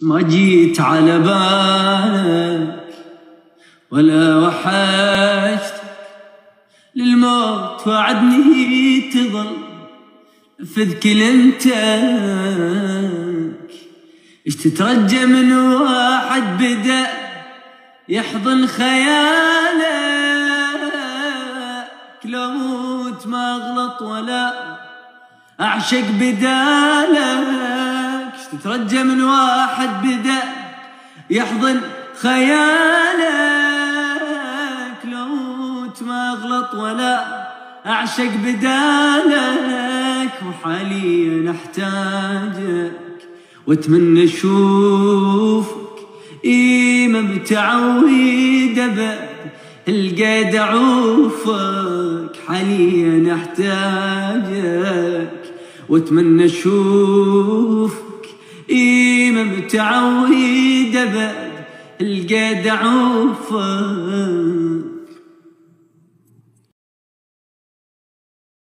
ما جيت على بالك ولا وحشت للموت وعدني تظل نفذ كلمتك. ايش تترجى من واحد بدأ يحضن خيالك؟ لو موت ما اغلط ولا اعشق بدالك. ايش تترجى من واحد بدأ يحضن خيالك؟ لو موت ما اغلط ولا اعشق بدالك. وحاليا احتاجك واتمنى اشوفك ما متعود ابد القيد اعوفك. حاليا احتاجك واتمنى اشوفك ما متعود ابد القيد اعوفك.